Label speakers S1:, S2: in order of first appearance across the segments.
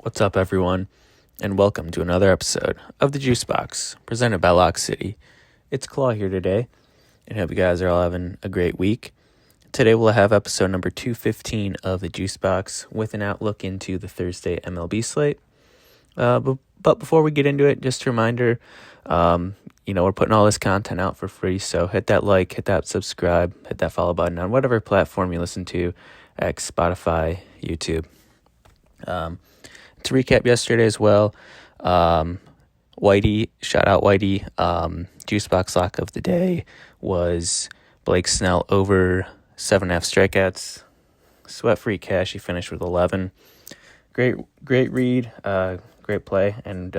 S1: What's up, everyone, and welcome to another episode of the JuiceBox, presented by LOCKCITY. It's Claw here today, and hope you guys are all having a great week. Today we'll have episode number 215 of the JuiceBox with an outlook into the Thursday MLB slate. But before we get into it, just a reminder, we're putting all this content out for free, so hit that like, hit that subscribe, hit that follow button on whatever platform you listen to, X, Spotify, YouTube. To recap yesterday as well, Wighty, shout out Wighty, JuiceBox Lock of the day was Blake Snell over 7.5 strikeouts, sweat-free cash. He finished with 11. Great read, great play, and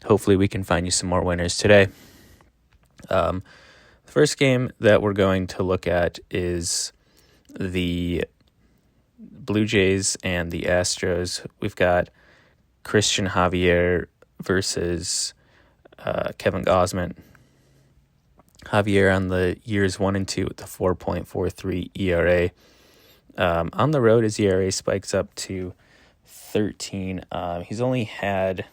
S1: hopefully we can find you some more winners today. The first game that we're going to look at is the Blue Jays and the Astros. We've got Christian Javier versus Kevin Gausman. Javier on the years 1 and 2 with the 4.43 ERA. On the road, his ERA spikes up to 13. He's only had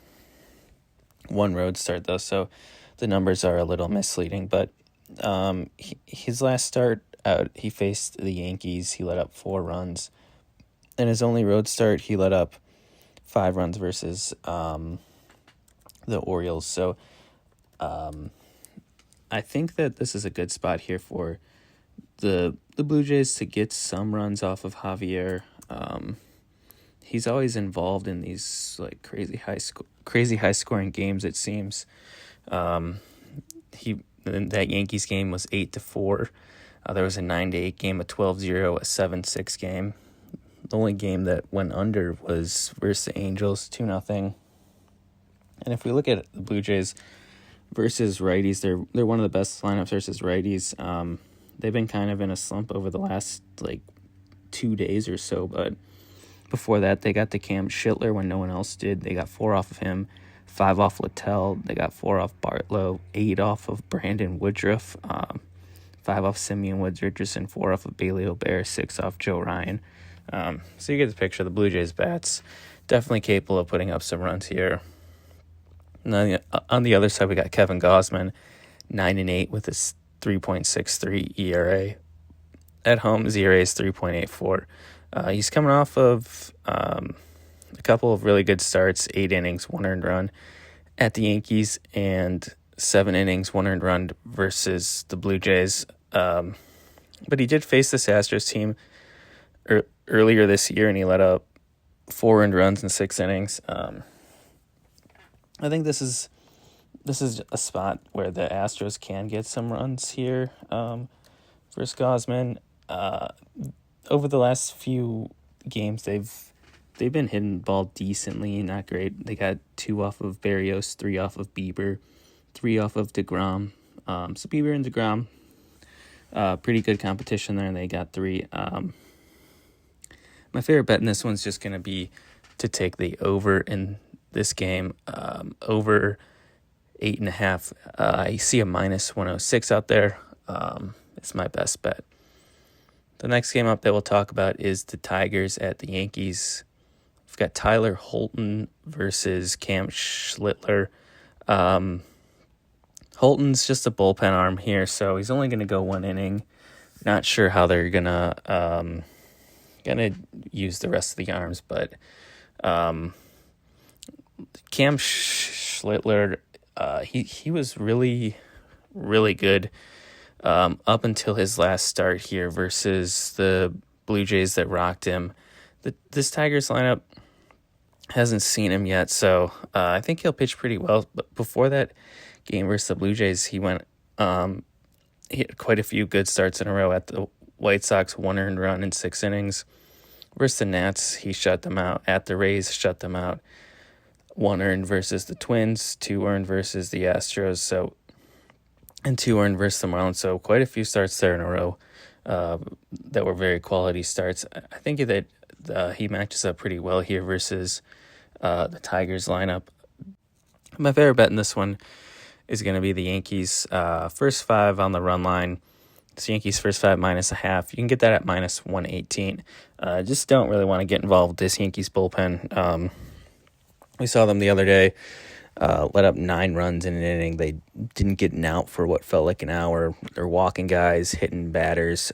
S1: one road start, though, so the numbers are a little misleading. But his last start out, he faced the Yankees. He let up 4 runs. In his only road start, he let up 5 runs versus the Orioles. So I think that this is a good spot here for the Blue Jays to get some runs off of Javier. He's always involved in these like crazy high scoring games, it seems. That Yankees game was 8-4. There was a 9-8 game, a 12-0, a 7-6 game. The only game that went under was versus the Angels, 2-0. And if we look at the Blue Jays versus righties, they're one of the best lineups versus righties. They've been kind of in a slump over the last 2 days or so, but before that they got to Cam Schittler when no one else did. They got 4 off of him, 5 off Littell. They got 4 off Bartlow, 8 off of Brandon Woodruff, 5 off Simeon Woods Richardson, 4 off of Bailey O'Bear, 6 off Joe Ryan. So you get the picture. The Blue Jays bats definitely capable of putting up some runs here. And on the other side, we got Kevin Gausman, 9-8 with a 3.63 ERA. At home, his ERA is 3.84. He's coming off of a couple of really good starts, 8 innings, 1 earned run at the Yankees, and 7 innings, 1 earned run versus the Blue Jays. But he did face this Astros team earlier this year, and he let up 4 earned runs in 6 innings. I think this is a spot where the Astros can get some runs here versus Gausman. Over the last few games, they've been hitting the ball decently, not great. They got 2 off of Berrios, 3 off of Bieber, 3 off of DeGrom. So Bieber and DeGrom, pretty good competition there, and they got 3. My favorite bet in this one's just going to be to take the over in this game, over 8.5. I see a minus 106 out there. It's my best bet. The next game up that we'll talk about is the Tigers at the Yankees. We've got Tyler Holton versus Cam Schittler. Holton's just a bullpen arm here, so he's only going to go 1 inning. Not sure how they're gonna use the rest of the arms, but Cam Schittler, he was really, really good up until his last start here versus the Blue Jays that rocked him. This Tigers lineup hasn't seen him yet, so I think he'll pitch pretty well. But before that game versus the Blue Jays, he went he had quite a few good starts in a row. At the White Sox, 1 earned run in 6 innings. Versus the Nats, he shut them out. At the Rays, shut them out. 1 earned versus the Twins, 2 earned versus the Astros, and 2 earned versus the Marlins. So quite a few starts there in a row that were very quality starts. I think that he matches up pretty well here versus the Tigers lineup. My favorite bet in this one is going to be the Yankees. First 5 on the run line. It's Yankees first 5 minus a half. You can get that at minus 118. Just don't really want to get involved with this Yankees bullpen. We saw them the other day, let up 9 runs in an inning. They didn't get an out for what felt like an hour. They're walking guys, hitting batters.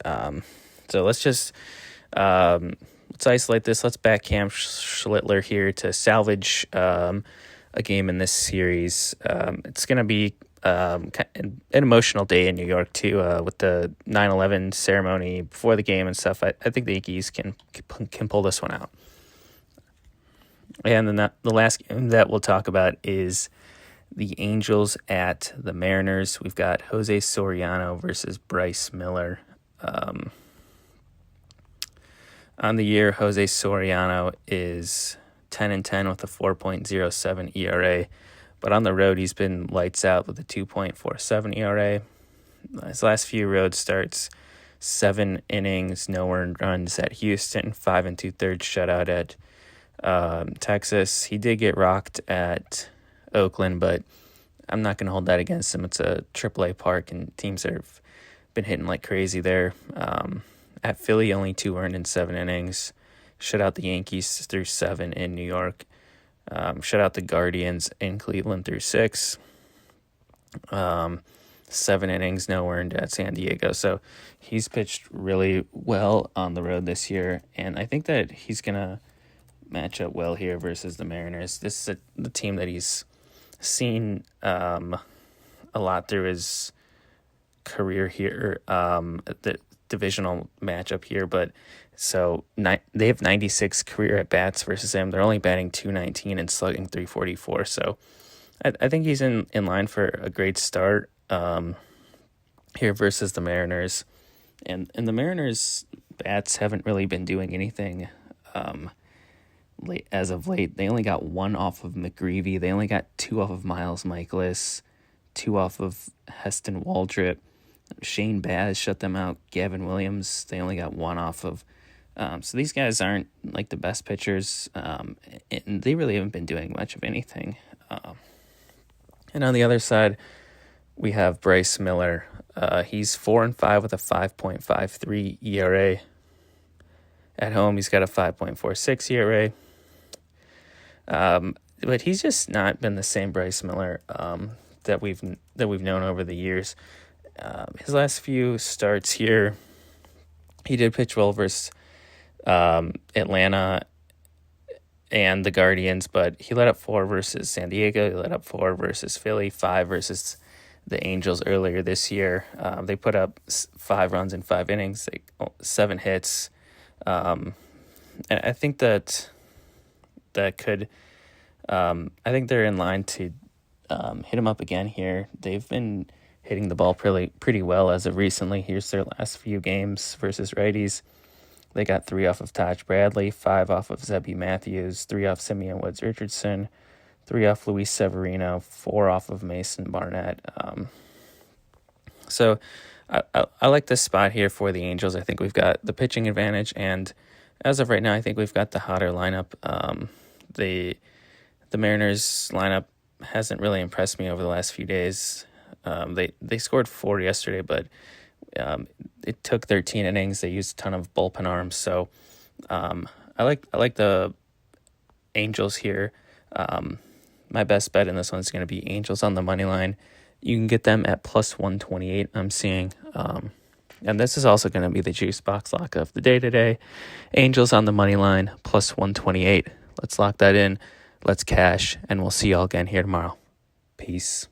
S1: So let's isolate this. Let's back Cam Schlittler here to salvage a game in this series. It's going to be an emotional day in New York, too, with the 9/11 ceremony before the game and stuff. I think the Yankees can pull this one out. And then the last game that we'll talk about is the Angels at the Mariners. We've got Jose Soriano versus Bryce Miller. On the year, Jose Soriano is 10-10 with a 4.07 ERA. But on the road, he's been lights out with a 2.47 ERA. His last few road starts, 7 innings, no earned runs at Houston, 5 2/3 shutout at Texas. He did get rocked at Oakland, but I'm not going to hold that against him. It's a AAA park, and teams have been hitting like crazy there. At Philly, only 2 earned in 7 innings. Shut out the Yankees through 7 in New York. Shut out the Guardians in Cleveland through 6. 7 innings, no earned at San Diego. So he's pitched really well on the road this year, and I think that he's going to match up well here versus the Mariners. This is the team that he's seen a lot through his career here, the divisional matchup here. But so they have 96 career at bats versus him. They're only batting .219 and slugging .344. So I think he's in line for a great start here versus the Mariners. And the Mariners bats haven't really been doing anything as of late. They only got 1 off of McGreevy. They only got 2 off of Miles Michaelis, 2 off of Heston Waldrep. Shane Baz shut them out. Gavin Williams, they only got 1 off of. So these guys aren't like the best pitchers, and they really haven't been doing much of anything. And on the other side, we have Bryce Miller. He's 4-5 with a 5.53 ERA. At home, he's got a 5.46 ERA. But he's just not been the same Bryce Miller that we've known over the years. His last few starts here, he did pitch well versus Atlanta and the Guardians, but he let up 4 versus San Diego. He let up 4 versus Philly, 5 versus the Angels earlier this year. They put up 5 runs in 5 innings, 7 hits. And I think that could, I think they're in line to hit him up again here. They've been hitting the ball pretty well as of recently. Here's their last few games versus righties. They got 3 off of Taj Bradley, 5 off of Zebby Matthews, 3 off Simeon Woods Richardson, 3 off Luis Severino, 4 off of Mason Barnett. So I like this spot here for the Angels. I think we've got the pitching advantage, and as of right now, I think we've got the hotter lineup. The Mariners lineup hasn't really impressed me over the last few days. They scored 4 yesterday, but it took 13 innings. They used a ton of bullpen arms, so I like the Angels here. My best bet in this one is going to be Angels on the money line. You can get them at plus 128, I'm seeing. And this is also going to be the JuiceBox Lock of the day today. Angels on the money line, plus 128. Let's lock that in. Let's cash, and we'll see y'all again here tomorrow. Peace.